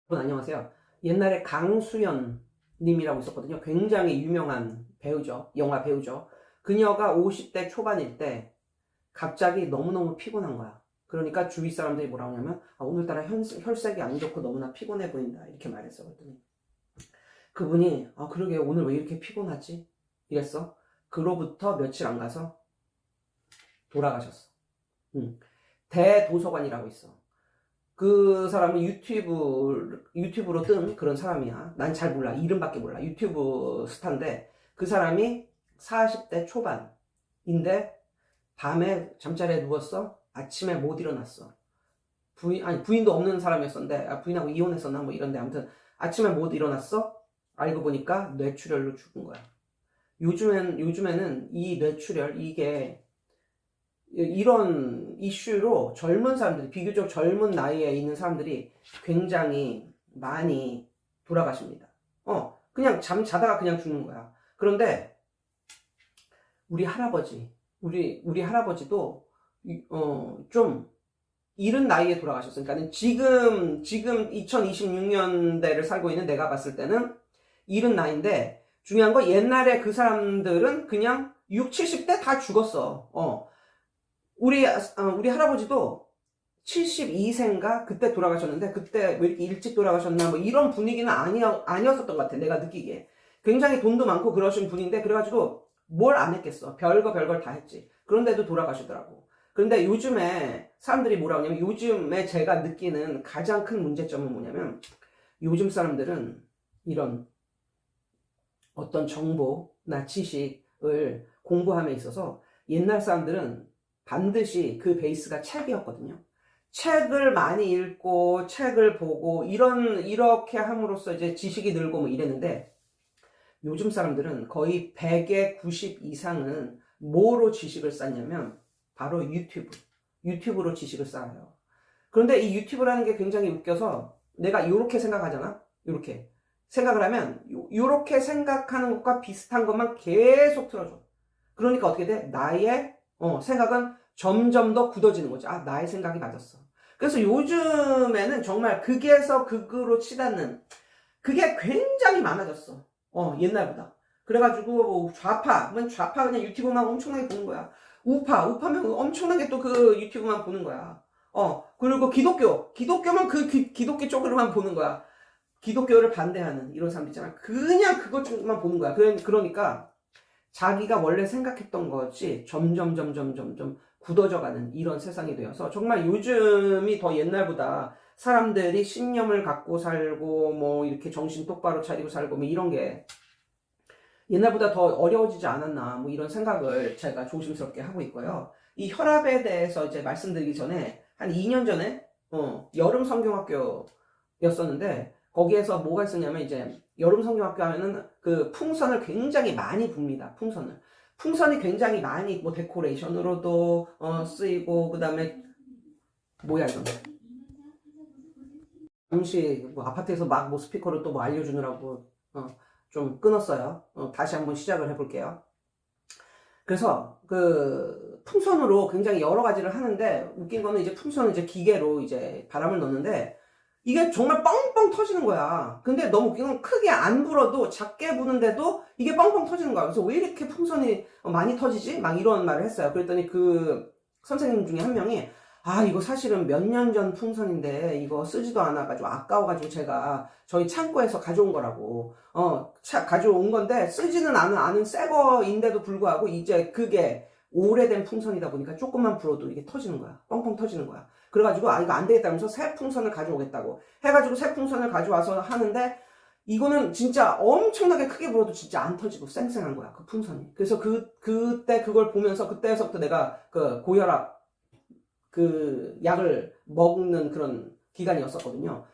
여러분 안녕하세요. 옛날에 강수연 님이라고 있었거든요. 굉장히 유명한 배우죠. 영화 배우죠. 그녀가 50대 초반일 때 갑자기 너무너무 피곤한 거야. 그러니까 주위 사람들이 뭐라고 하냐면 오늘따라 혈색이 안 좋고 너무나 피곤해 보인다 이렇게 말했어. 그랬더니 그분이 그러게 오늘 왜 이렇게 피곤하지? 이랬어. 그로부터 며칠 안 가서 돌아가셨어. 대도서관이라고 있어. 그 사람은 유튜브로 뜬 그런 사람이야. 난 잘 몰라. 이름밖에 몰라. 유튜브 스타인데, 그 사람이 40대 초반인데, 밤에 잠자리에 누웠어? 아침에 못 일어났어. 부인도 없는 사람이었었는데, 부인하고 이혼했었나? 뭐 이런데, 아무튼, 아침에 못 일어났어? 알고 보니까 뇌출혈로 죽은 거야. 요즘에는 이 뇌출혈, 이게 이런 이슈로 젊은 사람들이, 비교적 젊은 나이에 있는 사람들이 굉장히 많이 돌아가십니다. 그냥 자다가 그냥 죽는 거야. 그런데 우리 할아버지도 좀 이른 나이에 돌아가셨어요. 그러니까 지금 2026년대를 살고 있는 내가 봤을 때는 이른 나이인데, 중요한 건 옛날에 그 사람들은 그냥 6, 70대 다 죽었어. 우리 할아버지도 72세인가 그때 돌아가셨는데, 그때 왜 이렇게 일찍 돌아가셨나 뭐 이런 분위기는 아니었었던 것 같아. 내가 느끼기에 굉장히 돈도 많고 그러신 분인데, 그래가지고 뭘 안 했겠어. 별걸 다 했지. 그런데도 돌아가시더라고. 그런데 요즘에 사람들이 뭐라고 하냐면, 요즘에 제가 느끼는 가장 큰 문제점은 뭐냐면, 요즘 사람들은 이런 어떤 정보나 지식을 공부함에 있어서, 옛날 사람들은 반드시 그 베이스가 책이었거든요. 책을 많이 읽고 책을 보고 이렇게 함으로써 이제 지식이 늘고 뭐 이랬는데, 요즘 사람들은 거의 100의 90 이상은 뭐로 지식을 쌓냐면 바로 유튜브로 지식을 쌓아요. 그런데 이 유튜브라는 게 굉장히 웃겨서, 내가 이렇게 생각하잖아. 이렇게 생각을 하면 이렇게 생각하는 것과 비슷한 것만 계속 틀어줘. 그러니까 어떻게 돼? 나의 생각은 점점 더 굳어지는 거지. 나의 생각이 맞았어. 그래서 요즘에는 정말 극에서 극으로 치닫는 그게 굉장히 많아졌어. 옛날보다. 그래가지고 좌파면 좌파 그냥 유튜브만 엄청나게 보는 거야. 우파면 엄청나게 또 그 유튜브만 보는 거야. 그리고 기독교면 그 기독교 쪽으로만 보는 거야. 기독교를 반대하는 이런 사람 있잖아. 그냥 그것 쪽만 보는 거야. 그러니까 자기가 원래 생각했던 것이 점점 굳어져가는 이런 세상이 되어서, 정말 요즘이 더 옛날보다 사람들이 신념을 갖고 살고 뭐 이렇게 정신 똑바로 차리고 살고 뭐 이런 게 옛날보다 더 어려워지지 않았나, 뭐 이런 생각을 제가 조심스럽게 하고 있고요. 이 혈압에 대해서 이제 말씀드리기 전에, 한 2년 전에 여름 성경학교였었는데, 거기에서 뭐가 있었냐면, 이제 여름 성경학교 하면은 그 풍선을 굉장히 많이 붑니다. 풍선이 굉장히 많이 뭐 데코레이션으로도 쓰이고, 그다음에 뭐야 이건, 잠시 뭐 아파트에서 막 뭐 스피커로 또 뭐 알려주느라고 좀 끊었어요. 다시 한번 시작을 해볼게요. 그래서 그 풍선으로 굉장히 여러 가지를 하는데, 웃긴 거는 이제 풍선은 이제 기계로 이제 바람을 넣는데, 이게 정말 뻥뻥 터지는 거야. 근데 너무 웃긴 건, 크게 안 불어도 작게 부는데도 이게 뻥뻥 터지는 거야. 그래서 왜 이렇게 풍선이 많이 터지지? 막 이런 말을 했어요. 그랬더니 그 선생님 중에 한 명이, 이거 사실은 몇 년 전 풍선인데 이거 쓰지도 않아가지고 아까워가지고 제가 저희 창고에서 가져온 거라고. 가져온 건데 쓰지는 않은 새 거인데도 불구하고 이제 그게 오래된 풍선이다 보니까 조금만 불어도 이게 터지는 거야. 뻥뻥 터지는 거야. 그래가지고 이거 안 되겠다면서 새 풍선을 가져오겠다고 해가지고 새 풍선을 가져와서 하는데, 이거는 진짜 엄청나게 크게 불어도 진짜 안 터지고 쌩쌩한 거야, 그 풍선이. 그래서 그때 그걸 보면서, 그때서부터 내가 그 고혈압 그 약을 먹는 그런 기간이었었거든요.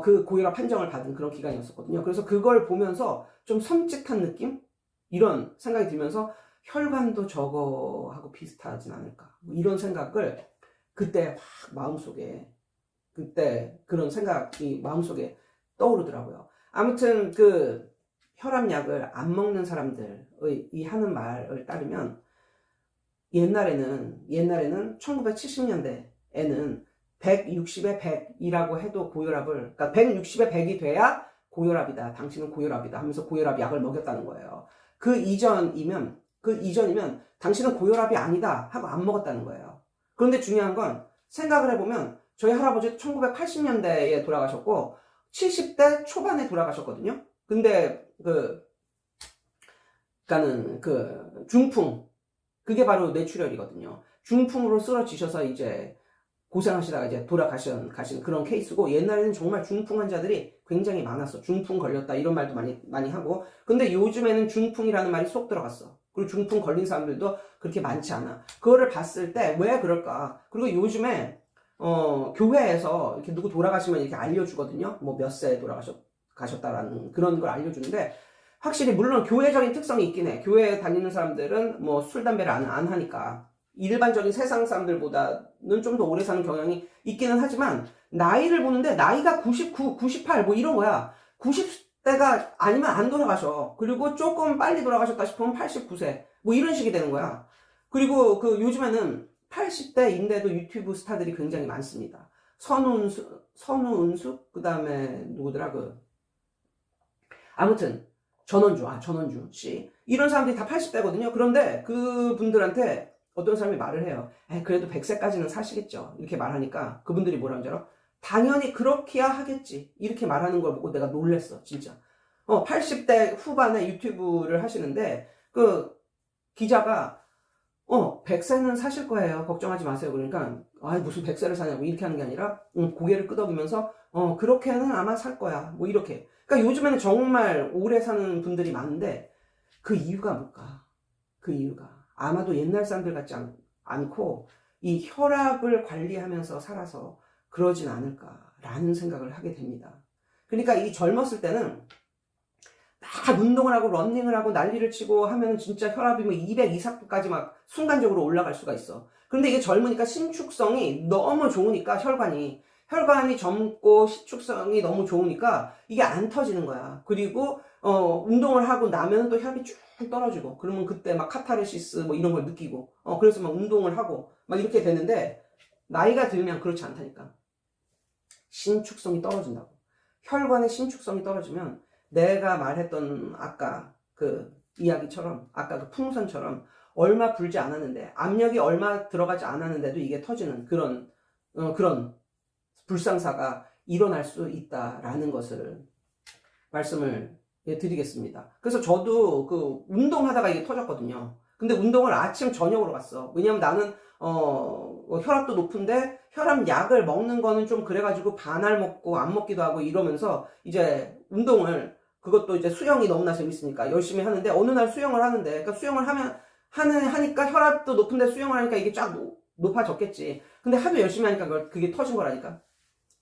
그 고혈압 판정을 받은 그런 기간이었었거든요. 그래서 그걸 보면서 좀 섬찟한 느낌? 이런 생각이 들면서, 혈관도 저거하고 비슷하진 않을까, 뭐 이런 생각을 그때 확 마음속에, 그때 그런 생각이 마음속에 떠오르더라고요. 아무튼 그 혈압약을 안 먹는 사람들의 이 하는 말을 따르면, 옛날에는 1970년대에는 160에 100이라고 해도 고혈압을, 그러니까 160에 100이 돼야 고혈압이다. 당신은 고혈압이다. 하면서 고혈압 약을 먹였다는 거예요. 그 이전이면 당신은 고혈압이 아니다 하고 안 먹었다는 거예요. 그런데 중요한 건 생각을 해보면 저희 할아버지 1980년대에 돌아가셨고 70대 초반에 돌아가셨거든요. 근데 그러니까는 그 중풍, 그게 바로 뇌출혈이거든요. 중풍으로 쓰러지셔서 이제 고생하시다가 이제 돌아가신 그런 케이스고, 옛날에는 정말 중풍 환자들이 굉장히 많았어. 중풍 걸렸다 이런 말도 많이 하고. 근데 요즘에는 중풍이라는 말이 쏙 들어갔어. 그리고 중풍 걸린 사람들도 그렇게 많지 않아. 그거를 봤을 때 왜 그럴까? 그리고 요즘에 교회에서 이렇게 누구 돌아가시면 이렇게 알려주거든요. 뭐 몇 세에 가셨다라는 그런 걸 알려주는데, 확실히 물론 교회적인 특성이 있긴 해. 교회에 다니는 사람들은 뭐 술, 담배를 안 하니까 일반적인 세상 사람들보다는 좀 더 오래 사는 경향이 있기는 하지만, 나이를 보는데 나이가 99, 98 뭐 이런 거야. 90대가 아니면 안 돌아가셔. 그리고 조금 빨리 돌아가셨다 싶으면 89세 뭐 이런 식이 되는 거야. 그리고 그 요즘에는 80대인데도 유튜브 스타들이 굉장히 많습니다. 선우은수, 그 다음에 누구더라, 아무튼 전원주 씨, 이런 사람들이 다 80대거든요. 그런데 그분들한테 어떤 사람이 말을 해요. 그래도 100세까지는 사시겠죠. 이렇게 말하니까 그분들이 뭐라는 줄 알아? 당연히 그렇게야 하겠지. 이렇게 말하는 걸 보고 내가 놀랬어, 진짜. 80대 후반에 유튜브를 하시는데 그 기자가 100세는 사실 거예요. 걱정하지 마세요. 그러니까 무슨 100세를 사냐고 이렇게 하는 게 아니라 고개를 끄덕이면서 그렇게는 아마 살 거야. 뭐 이렇게. 그러니까 요즘에는 정말 오래 사는 분들이 많은데 그 이유가 뭘까? 그 이유가 아마도 옛날 사람들 같지 않고 이 혈압을 관리하면서 살아서 그러진 않을까라는 생각을 하게 됩니다. 그러니까 이 젊었을 때는 막 운동을 하고 러닝을 하고 난리를 치고 하면 진짜 혈압이 뭐 200 이상까지 막 순간적으로 올라갈 수가 있어. 그런데 이게 젊으니까 신축성이 너무 좋으니까 혈관이 젊고 신축성이 너무 좋으니까 이게 안 터지는 거야. 그리고 운동을 하고 나면 또 혈압이 쭉 떨어지고, 그러면 그때 막 카타르시스 뭐 이런 걸 느끼고, 그래서 막 운동을 하고 막 이렇게 되는데, 나이가 들면 그렇지 않다니까. 신축성이 떨어진다고. 혈관의 신축성이 떨어지면 내가 말했던 아까 그 이야기처럼, 아까 그 풍선처럼 얼마 불지 않았는데, 압력이 얼마 들어가지 않았는데도 이게 터지는 그런 불상사가 일어날 수 있다라는 것을 말씀을 드리겠습니다. 그래서 저도 그 운동하다가 이게 터졌거든요. 근데 운동을 아침 저녁으로 갔어. 왜냐면 나는 혈압도 높은데 혈압 약을 먹는 거는 좀 그래가지고 반알 먹고 안 먹기도 하고 이러면서 이제 운동을, 그것도 이제 수영이 너무나 재밌으니까 열심히 하는데, 어느 날 수영을 하는데, 그러니까 수영을 하니까 혈압도 높은데 수영을 하니까 이게 쫙 높아졌겠지. 근데 하도 열심히 하니까 그게 터진 거라니까.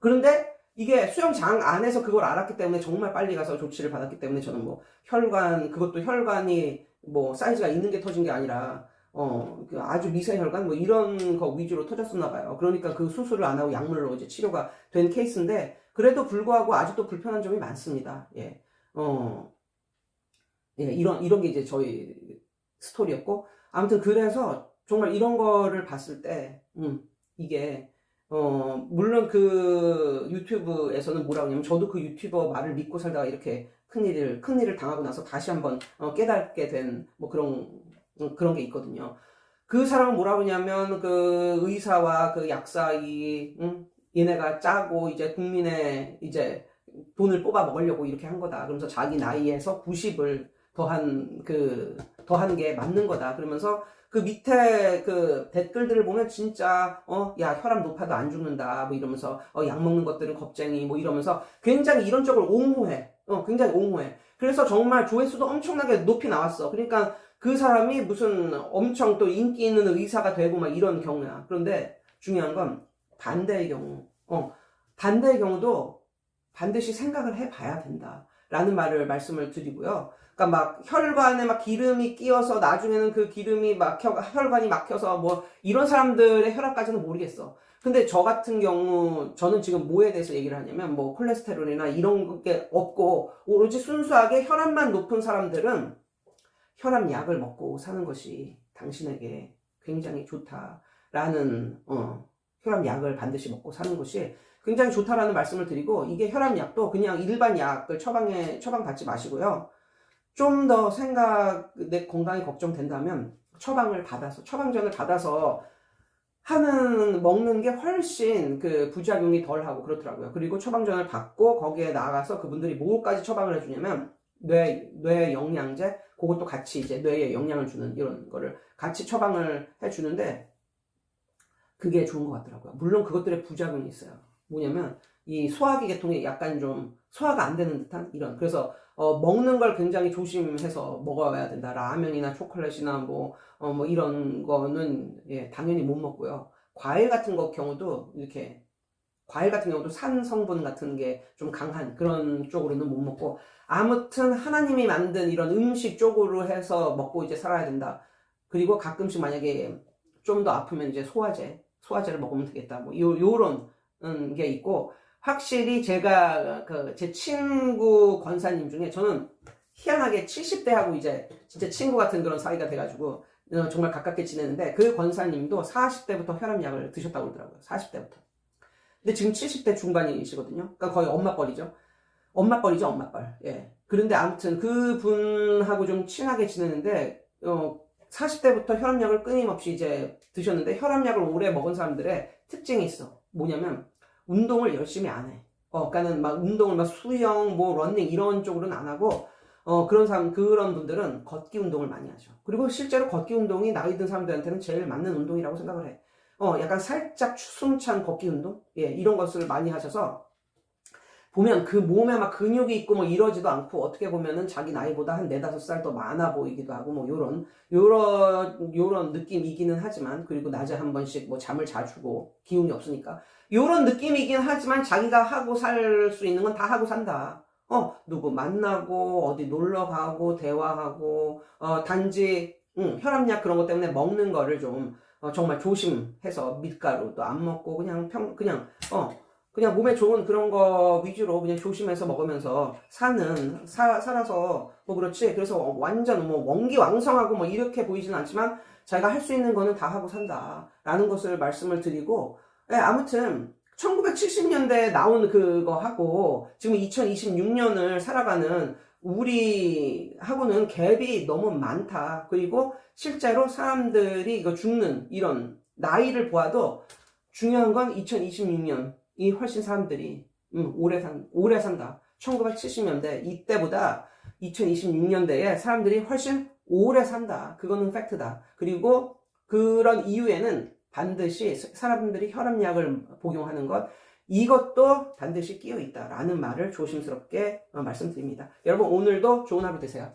그런데 이게 수영장 안에서 그걸 알았기 때문에 정말 빨리 가서 조치를 받았기 때문에, 저는 뭐 그것도 혈관이 뭐 사이즈가 있는 게 터진 게 아니라 그 아주 미세 혈관 뭐 이런 거 위주로 터졌었나 봐요. 그러니까 그 수술을 안 하고 약물로 이제 치료가 된 케이스인데, 그래도 불구하고 아직도 불편한 점이 많습니다. 예. 이런 게 이제 저희 스토리였고, 아무튼 그래서 정말 이런 거를 봤을 때 이게 물론 그 유튜브에서는 뭐라고 하냐면, 저도 그 유튜버 말을 믿고 살다가 이렇게 큰일을 당하고 나서 다시 한번 깨닫게 된 뭐 그런 게 있거든요. 그 사람은 뭐라고 하냐면, 그 의사와 그 약사 얘네가 짜고 이제 국민의 이제 돈을 뽑아 먹으려고 이렇게 한 거다. 그러면서 자기 나이에서 90을 더한 게 맞는 거다. 그러면서 그 밑에 그 댓글들을 보면 진짜 야, 혈압 높아도 안 죽는다 뭐 이러면서 약 먹는 것들은 겁쟁이 뭐 이러면서 굉장히 이런 쪽을 옹호해. 굉장히 옹호해. 그래서 정말 조회수도 엄청나게 높이 나왔어. 그러니까 그 사람이 무슨 엄청 또 인기 있는 의사가 되고 막 이런 경우야. 그런데 중요한 건 반대의 경우도 반드시 생각을 해봐야 된다라는 말씀을 드리고요. 그러니까 막 혈관에 막 기름이 끼어서 나중에는 그 기름이 혈관이 막혀서 뭐 이런 사람들의 혈압까지는 모르겠어. 근데 저 같은 경우, 저는 지금 뭐에 대해서 얘기를 하냐면, 뭐 콜레스테롤이나 이런 게 없고 오로지 순수하게 혈압만 높은 사람들은 혈압 약을 먹고 사는 것이 당신에게 굉장히 좋다라는 혈압약을 반드시 먹고 사는 것이 굉장히 좋다라는 말씀을 드리고, 이게 혈압약도 그냥 일반 약을 처방받지 마시고요. 좀 더 내 건강이 걱정된다면 처방전을 받아서 먹는 게 훨씬 그 부작용이 덜 하고 그렇더라고요. 그리고 처방전을 받고 거기에 나가서 그분들이 뭐까지 처방을 해주냐면 뇌 영양제, 그것도 같이 이제 뇌에 영향을 주는 이런 거를 같이 처방을 해주는데, 그게 좋은 것 같더라고요. 물론 그것들의 부작용이 있어요. 뭐냐면 이 소화기 계통이 약간 좀 소화가 안 되는 듯한 이런, 그래서 먹는 걸 굉장히 조심해서 먹어야 된다. 라면이나 초콜릿이나 뭐 이런 거는 당연히 못 먹고요. 과일 같은 경우도 산 성분 같은 게 좀 강한 그런 쪽으로는 못 먹고, 아무튼 하나님이 만든 이런 음식 쪽으로 해서 먹고 이제 살아야 된다. 그리고 가끔씩 만약에 좀 더 아프면 이제 소화제를 먹으면 되겠다. 뭐 요런 게 있고, 확실히 제가 제 친구 권사님 중에, 저는 희한하게 70대하고 이제 진짜 친구 같은 그런 사이가 돼가지고 정말 가깝게 지내는데, 그 권사님도 40대부터 혈압약을 드셨다고 그러더라고요. 40대부터. 근데 지금 70대 중반이시거든요. 그러니까 거의 엄마뻘이죠. 엄마뻘. 예. 그런데 아무튼 그분하고 좀 친하게 지내는데, 40대부터 혈압약을 끊임없이 이제 드셨는데, 혈압약을 오래 먹은 사람들의 특징이 있어. 뭐냐면 운동을 열심히 안 해. 그러니까는 막 운동을 막 수영, 뭐 러닝 이런 쪽으로는 안 하고, 그런 분들은 걷기 운동을 많이 하죠. 그리고 실제로 걷기 운동이 나이 든 사람들한테는 제일 맞는 운동이라고 생각을 해. 약간 살짝 숨찬 걷기 운동? 예, 이런 것을 많이 하셔서, 보면 그 몸에 막 근육이 있고 뭐 이러지도 않고, 어떻게 보면은 자기 나이보다 한 4-5살 더 많아 보이기도 하고, 뭐 요런 느낌이기는 하지만, 그리고 낮에 한 번씩 뭐 잠을 자주고 기운이 없으니까 요런 느낌이긴 하지만, 자기가 하고 살 수 있는 건 다 하고 산다. 누구 만나고 어디 놀러 가고 대화하고, 단지 혈압약 그런 것 때문에 먹는 거를 좀 정말 조심해서, 밀가루도 안 먹고 그냥 몸에 좋은 그런 거 위주로 그냥 조심해서 먹으면서 살아서 뭐 그렇지. 그래서 완전 뭐 원기왕성하고 뭐 이렇게 보이지는 않지만, 자기가 할 수 있는 거는 다 하고 산다라는 것을 말씀을 드리고, 아무튼 1970년대에 나온 그거 하고 지금 2026년을 살아가는 우리하고는 갭이 너무 많다. 그리고 실제로 사람들이 이거 죽는 이런 나이를 보아도, 중요한 건 2026년 이 훨씬 사람들이 오래 산다. 1970년대 이때보다 2026년대에 사람들이 훨씬 오래 산다. 그거는 팩트다. 그리고 그런 이유에는 반드시 사람들이 혈압약을 복용하는 것, 이것도 반드시 끼어 있다라는 말을 조심스럽게 말씀드립니다. 여러분, 오늘도 좋은 하루 되세요.